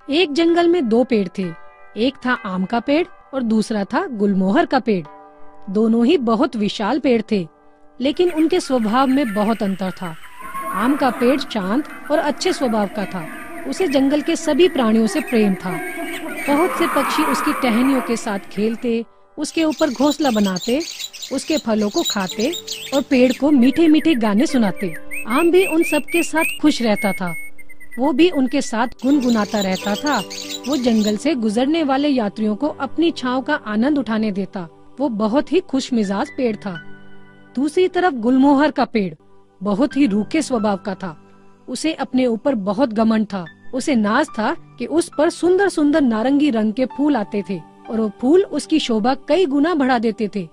एक जंगल में दो पेड़ थे। एक था आम का पेड़ और दूसरा था गुलमोहर का पेड़। दोनों ही बहुत विशाल पेड़ थे, लेकिन उनके स्वभाव में बहुत अंतर था। आम का पेड़ शांत और अच्छे स्वभाव का था। उसे जंगल के सभी प्राणियों से प्रेम था। बहुत से पक्षी उसकी टहनियों के साथ खेलते, उसके ऊपर घोंसला बनाते, उसके फलों को खाते और पेड़ को मीठे मीठे गाने सुनाते। आम भी उन सबके साथ खुश रहता था। वो भी उनके साथ गुनगुनाता रहता था। वो जंगल से गुजरने वाले यात्रियों को अपनी छांव का आनंद उठाने देता। वो बहुत ही खुश मिजाज पेड़ था। दूसरी तरफ गुलमोहर का पेड़ बहुत ही रूखे स्वभाव का था। उसे अपने ऊपर बहुत घमंड था। उसे नाज था कि उस पर सुंदर सुंदर नारंगी रंग के फूल आते थे और वो फूल उसकी शोभा कई गुना बढ़ा देते थे।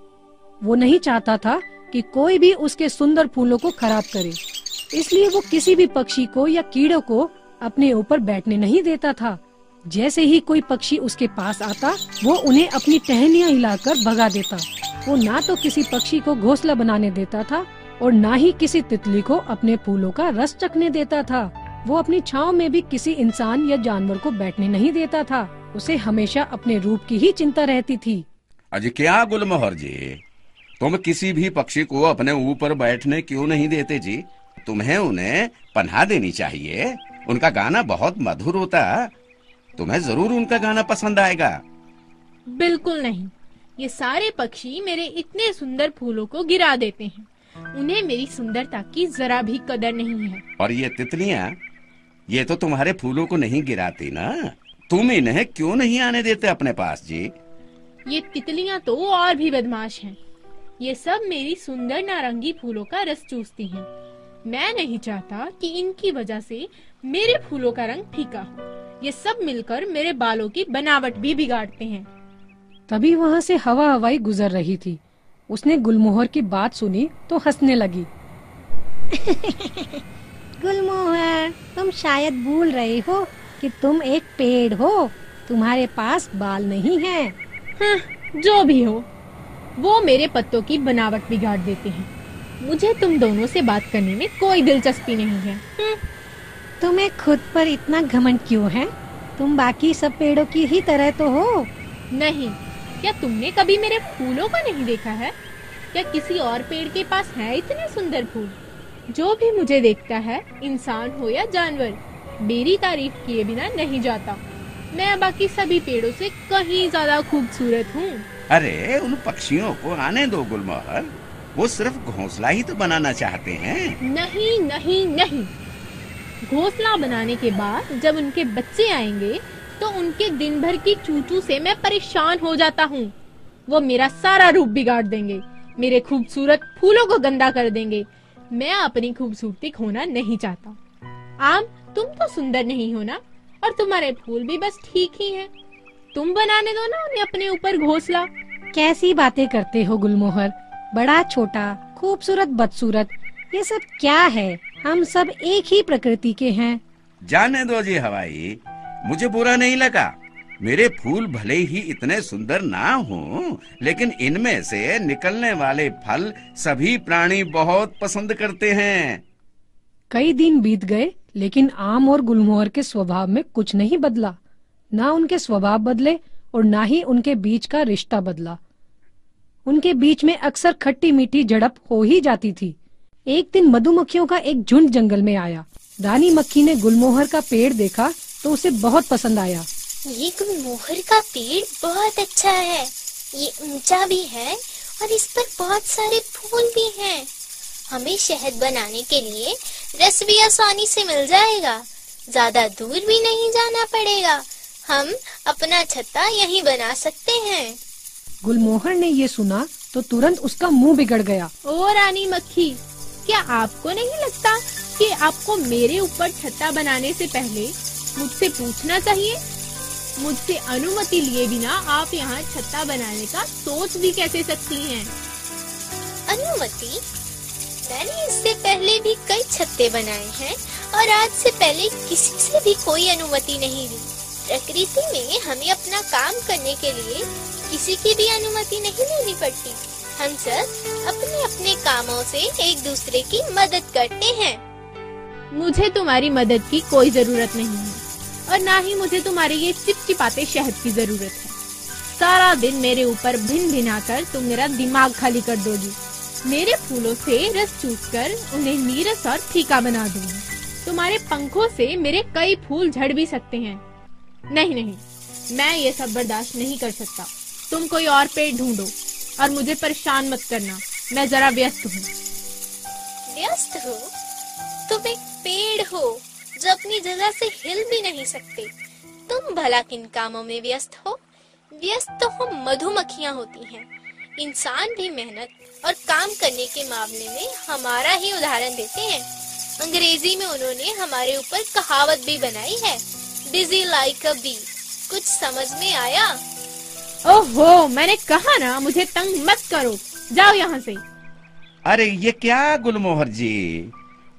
वो नहीं चाहता था कि कोई भी उसके सुंदर फूलों को खराब करे, इसलिए वो किसी भी पक्षी को या कीड़ों को अपने ऊपर बैठने नहीं देता था। जैसे ही कोई पक्षी उसके पास आता, वो उन्हें अपनी टहनियाँ हिलाकर भगा देता। वो ना तो किसी पक्षी को घोंसला बनाने देता था और ना ही किसी तितली को अपने फूलों का रस चखने देता था। वो अपनी छांव में भी किसी इंसान या जानवर को बैठने नहीं देता था। उसे हमेशा अपने रूप की ही चिंता रहती थी। अजी क्या गुलमोहर जी, तुम किसी भी पक्षी को अपने ऊपर बैठने क्यों नहीं देते जी? तुम्हें उन्हें पनाह देनी चाहिए। उनका गाना बहुत मधुर होता, तुम्हें जरूर उनका गाना पसंद आएगा। बिल्कुल नहीं, ये सारे पक्षी मेरे इतने सुंदर फूलों को गिरा देते हैं। उन्हें मेरी सुंदरता की जरा भी कदर नहीं है। और ये तितलियाँ, ये तो तुम्हारे फूलों को नहीं गिराती ना। तुम इन्हें क्यों नहीं आने देते अपने पास जी? ये तितलियाँ तो और भी बदमाश हैं। ये सब मेरी सुंदर नारंगी फूलों का रस चूसती हैं। मैं नहीं चाहता कि इनकी वजह से मेरे फूलों का रंग फीका हो। ये सब मिलकर मेरे बालों की बनावट भी बिगाड़ते हैं। तभी वहाँ से हवा हवाई गुजर रही थी। उसने गुलमोहर की बात सुनी तो हंसने लगी। गुलमोहर, तुम शायद भूल रहे हो कि तुम एक पेड़ हो। तुम्हारे पास बाल नहीं हैं। जो भी हो, वो मेरे पत्तों की बनावट बिगाड़ देते हैं। मुझे तुम दोनों से बात करने में कोई दिलचस्पी नहीं है। तुम्हें खुद पर इतना घमंड क्यों है? तुम बाकी सब पेड़ों की ही तरह तो हो। नहीं, क्या तुमने कभी मेरे फूलों को नहीं देखा है? क्या किसी और पेड़ के पास है इतने सुंदर फूल? जो भी मुझे देखता है, इंसान हो या जानवर, मेरी तारीफ किए बिना नहीं जाता। मैं बाकी सभी पेड़ों से कहीं ज्यादा खूबसूरत हूँ। अरे उन पक्षियों को आने दो गुलमोहर, वो सिर्फ घोंसला ही तो बनाना चाहते हैं। नहीं नहीं नहीं, घोंसला बनाने के बाद जब उनके बच्चे आएंगे तो उनके दिन भर की चूचू से मैं परेशान हो जाता हूँ। वो मेरा सारा रूप बिगाड़ देंगे, मेरे खूबसूरत फूलों को गंदा कर देंगे। मैं अपनी खूबसूरती खोना नहीं चाहता। आम, तुम तो सुंदर नहीं हो ना, और तुम्हारे फूल भी बस ठीक ही हैं। तुम बनाने दो ना उन्हें अपने ऊपर घोंसला। कैसी बातें करते हो गुलमोहर? बड़ा छोटा, खूबसूरत, बदसूरत, ये सब क्या है? हम सब एक ही प्रकृति के हैं। जाने दो जी हवाई, मुझे बुरा नहीं लगा। मेरे फूल भले ही इतने सुंदर ना हों, लेकिन इनमें से निकलने वाले फल सभी प्राणी बहुत पसंद करते हैं। कई दिन बीत गए, लेकिन आम और गुलमोहर के स्वभाव में कुछ नहीं बदला। ना उनके स्वभाव बदले और ना ही उनके बीच का रिश्ता बदला। उनके बीच में अक्सर खट्टी मीठी झड़प हो ही जाती थी। एक दिन मधुमक्खियों का एक झुंड जंगल में आया। रानी मक्खी ने गुलमोहर का पेड़ देखा तो उसे बहुत पसंद आया। ये गुलमोहर का पेड़ बहुत अच्छा है। ये ऊंचा भी है और इस पर बहुत सारे फूल भी हैं। हमें शहद बनाने के लिए रस भी आसानी से मिल जाएगा। ज्यादा दूर भी नहीं जाना पड़ेगा। हम अपना छत्ता यहीं बना सकते हैं। गुलमोहर ने ये सुना तो तुरंत उसका मुंह बिगड़ गया। ओ रानी मक्खी, क्या आपको नहीं लगता कि आपको मेरे ऊपर छत्ता बनाने से पहले मुझसे पूछना चाहिए? मुझसे अनुमति लिए बिना आप यहाँ छत्ता बनाने का सोच भी कैसे सकती हैं? अनुमति? मैंने इससे पहले भी कई छत्ते बनाए हैं और आज से पहले किसी से भी कोई अनुमति नहीं ली। प्रकृति में हमें अपना काम करने के लिए किसी की भी अनुमति नहीं लेनी पड़ती। हम सब अपने अपने कामों से एक दूसरे की मदद करते हैं। मुझे तुम्हारी मदद की कोई जरूरत नहीं है और ना ही मुझे तुम्हारे ये चिपचिपाते शहद की जरूरत है। सारा दिन मेरे ऊपर भिन भिनाकर तुम मेरा दिमाग खाली कर दोगी। मेरे फूलों से रस चूसकर उन्हें नीरस और फीका बना दूंगी। तुम्हारे पंखों से मेरे कई फूल झड़ भी सकते हैं। नहीं नहीं, मैं ये सब बर्दाश्त नहीं कर सकता। तुम कोई और पेड़ ढूंढो और मुझे परेशान मत करना, मैं जरा व्यस्त हूँ। व्यस्त हो? तुम एक पेड़ हो जो अपनी जगह से हिल भी नहीं सकते। तुम भला किन कामों में व्यस्त हो? व्यस्त तो हम मधुमक्खियाँ होती हैं। इंसान भी मेहनत और काम करने के मामले में हमारा ही उदाहरण देते हैं। अंग्रेजी में उन्होंने हमारे ऊपर कहावत भी बनाई है, बिजी लाइक अ बी। कुछ समझ में आया? ओहो, मैंने कहा ना, मुझे तंग मत करो, जाओ यहाँ से। अरे ये क्या गुलमोहर जी,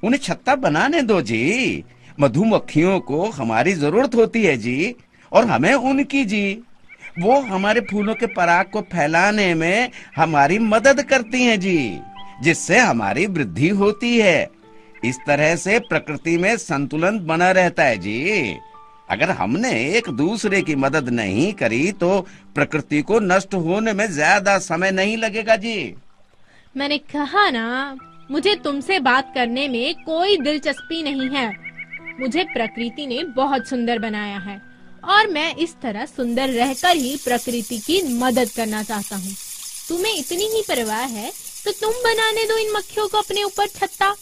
उन्हें छत्ता बनाने दो जी। मधुमक्खियों को हमारी जरूरत होती है जी, और हमें उनकी जी। वो हमारे फूलों के पराग को फैलाने में हमारी मदद करती हैं जी, जिससे हमारी वृद्धि होती है। इस तरह से प्रकृति में संतुलन बना रहता है जी। अगर हमने एक दूसरे की मदद नहीं करी तो प्रकृति को नष्ट होने में ज्यादा समय नहीं लगेगा जी। मैंने कहा ना, मुझे तुमसे बात करने में कोई दिलचस्पी नहीं है। मुझे प्रकृति ने बहुत सुंदर बनाया है और मैं इस तरह सुंदर रहकर ही प्रकृति की मदद करना चाहता हूँ। तुम्हें इतनी ही परवाह है तो तुम बनाने दो इन मक्खियों को अपने ऊपर छत्ता।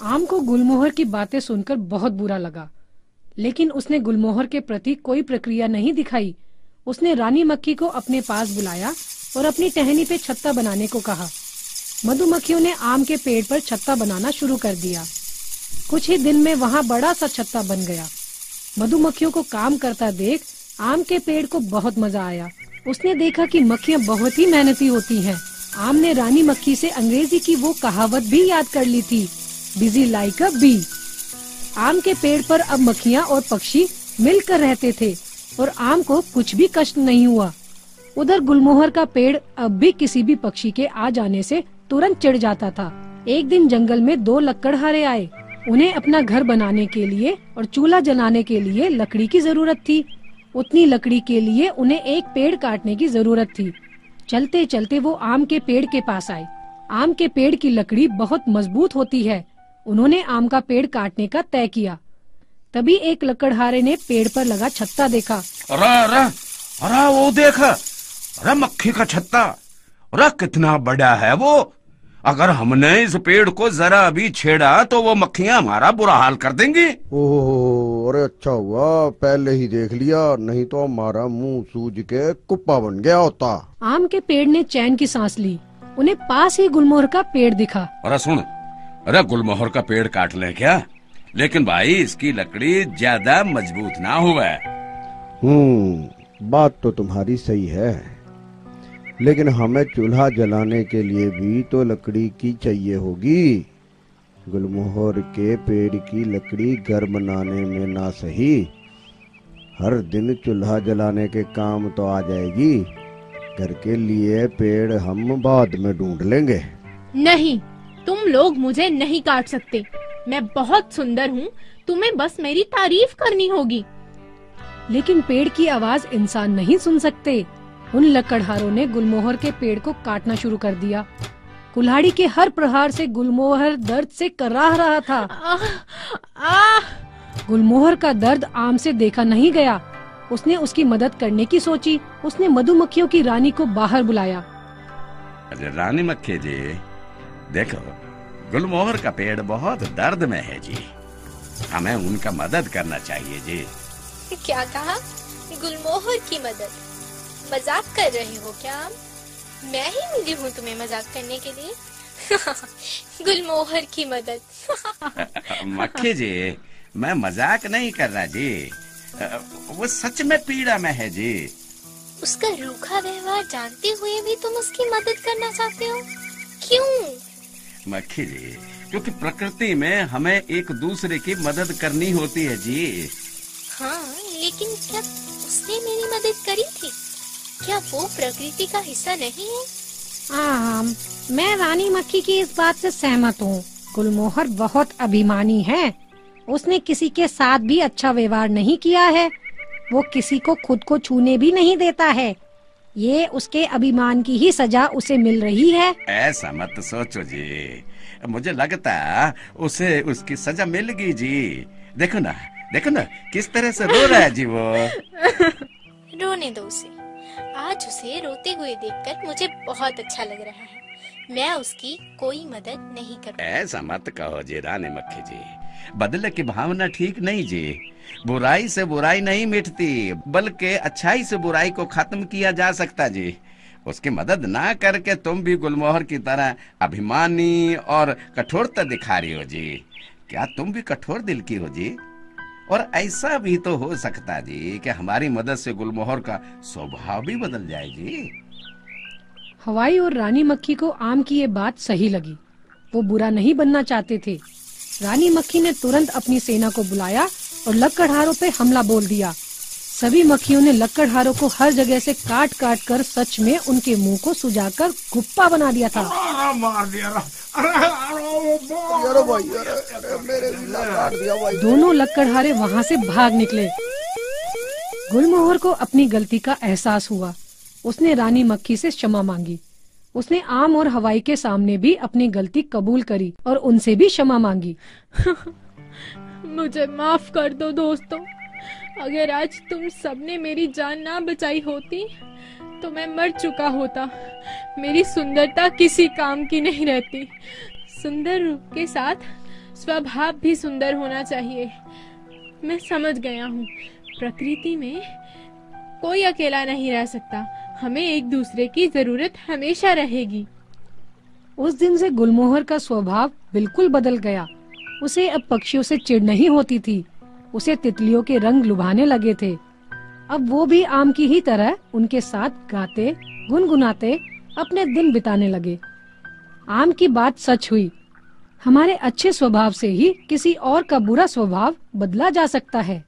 आम को गुलमोहर की बातें सुनकर बहुत बुरा लगा, लेकिन उसने गुलमोहर के प्रति कोई प्रक्रिया नहीं दिखाई। उसने रानी मक्खी को अपने पास बुलाया और अपनी टहनी पे छत्ता बनाने को कहा। मधुमक्खियों ने आम के पेड़ पर छत्ता बनाना शुरू कर दिया। कुछ ही दिन में वहाँ बड़ा सा छत्ता बन गया। मधुमक्खियों को काम करता देख आम के पेड़ को बहुत मजा आया। उसने देखा कि मक्खियाँ बहुत ही मेहनती होती हैं। आम ने रानी मक्खी से अंग्रेजी की वो कहावत भी याद कर ली थी, बिजी लाइक अ बी। आम के पेड़ पर अब मक्खियाँ और पक्षी मिलकर रहते थे और आम को कुछ भी कष्ट नहीं हुआ। उधर गुलमोहर का पेड़ अब भी किसी भी पक्षी के आ जाने से तुरंत चिढ़ जाता था। एक दिन जंगल में दो लकड़हारे आए। उन्हें अपना घर बनाने के लिए और चूल्हा जलाने के लिए लकड़ी की जरूरत थी। उतनी लकड़ी के लिए उन्हें एक पेड़ काटने की जरूरत थी। चलते चलते वो आम के पेड़ के पास आए। आम के पेड़ की लकड़ी बहुत मजबूत होती है। उन्होंने आम का पेड़ काटने का तय किया। तभी एक लकड़हारे ने पेड़ पर लगा छत्ता देखा। अरे अरे अरे वो देखा, अरे मक्खी का छत्ता, अरे कितना बड़ा है वो। अगर हमने इस पेड़ को जरा भी छेड़ा तो वो मक्खियाँ हमारा बुरा हाल कर देंगी। ओह, अरे अच्छा हुआ पहले ही देख लिया, नहीं तो हमारा मुंह सूज के कुप्पा बन गया होता। आम के पेड़ ने चैन की सांस ली। उन्हें पास ही गुलमोहर का पेड़ दिखा। अरे सुन, अरे गुलमोहर का पेड़ काट ले क्या, लेकिन भाई इसकी लकड़ी ज्यादा मजबूत ना हुआ। बात तो तुम्हारी सही है, लेकिन हमें चूल्हा जलाने के लिए भी तो लकड़ी की चाहिए होगी। गुलमोहर के पेड़ की लकड़ी घर बनाने में ना सही, हर दिन चूल्हा जलाने के काम तो आ जाएगी। घर के लिए पेड़ हम बाद में ढूंढ लेंगे। नहीं, तुम लोग मुझे नहीं काट सकते। मैं बहुत सुंदर हूँ, तुम्हें बस मेरी तारीफ करनी होगी। लेकिन पेड़ की आवाज इंसान नहीं सुन सकते। उन लकड़हारों ने गुलमोहर के पेड़ को काटना शुरू कर दिया। कुल्हाड़ी के हर प्रहार से गुलमोहर दर्द से कराह रहा था। गुलमोहर का दर्द आम से देखा नहीं गया। उसने उसकी मदद करने की सोची। उसने मधुमक्खियों की रानी को बाहर बुलाया। अरे रानी मक्खी जी, देखो गुलमोहर का पेड़ बहुत दर्द में है जी, हमें उनका मदद करना चाहिए जी। क्या कहा? गुलमोहर की मदद? मजाक कर रहे हो क्या आप? मैं ही मिली हूँ तुम्हें मजाक करने के लिए? गुलमोहर की मदद। मक्खी जी, मैं मजाक नहीं कर रहा जी, वो सच में पीड़ा में है जी। उसका रूखा व्यवहार जानते हुए भी तुम उसकी मदद करना चाहते हो? क्यों? मक्खी जी, क्योंकि प्रकृति में हमें एक दूसरे की मदद करनी होती है जी। हाँ, लेकिन क्या उसने मेरी मदद करी थी? क्या वो प्रकृति का हिस्सा नहीं है? मैं रानी मक्खी की इस बात से सहमत हूँ। गुलमोहर बहुत अभिमानी है। उसने किसी के साथ भी अच्छा व्यवहार नहीं किया है। वो किसी को खुद को छूने भी नहीं देता है। ये उसके अभिमान की ही सजा उसे मिल रही है। ऐसा मत सोचो जी, मुझे लगता उसे उसकी सजा मिल गई जी। देखो ना किस तरह से रो रहा है जी वो। रोने दो उसे। आज उसे रोते हुए देखकर मुझे बहुत अच्छा लग रहा है। मैं उसकी कोई मदद नहीं करूँगा। ऐसा मत कहो जी रानी मक्खी जी, बदले की भावना ठीक नहीं जी। बुराई से बुराई नहीं मिटती, बल्कि अच्छाई से बुराई को खत्म किया जा सकता जी। उसकी मदद ना करके तुम भी गुलमोहर की तरह अभिमानी और कठोरता दिखा रही हो जी। क्या तुम भी कठोर दिल की हो जी? और ऐसा भी तो हो सकता जी कि हमारी मदद से गुलमोहर का स्वभाव भी बदल जाए जी। हवाई और रानी मक्खी को आम की ये बात सही लगी। वो बुरा नहीं बनना चाहते थे। रानी मक्खी ने तुरंत अपनी सेना को बुलाया और लकड़हारों पे हमला बोल दिया। सभी मक्खियों ने लकड़हारों को हर जगह से काट काट कर सच में उनके मुंह को सुजाकर गुप्पा बना दिया था। मार दिया। दोनों लकड़हारे वहाँ से भाग निकले। गुलमोहर को अपनी गलती का एहसास हुआ। उसने रानी मक्खी से क्षमा मांगी। उसने आम और हवाई के सामने भी अपनी गलती कबूल करी और उनसे भी क्षमा मांगी। मुझे माफ कर दो दोस्तों। अगर आज तुम सबने मेरी जान ना बचाई होती तो मैं मर चुका होता। मेरी सुंदरता किसी काम की नहीं रहती। सुंदर रूप के साथ स्वभाव भी सुंदर होना चाहिए। मैं समझ गया हूँ, प्रकृति में कोई अकेला नहीं रह सकता। हमें एक दूसरे की जरूरत हमेशा रहेगी। उस दिन से गुलमोहर का स्वभाव बिल्कुल बदल गया। उसे अब पक्षियों से चिढ़ नहीं होती थी। उसे तितलियों के रंग लुभाने लगे थे। अब वो भी आम की ही तरह उनके साथ गाते गुनगुनाते अपने दिन बिताने लगे। आम की बात सच हुई। हमारे अच्छे स्वभाव से ही किसी और का बुरा स्वभाव बदला जा सकता है।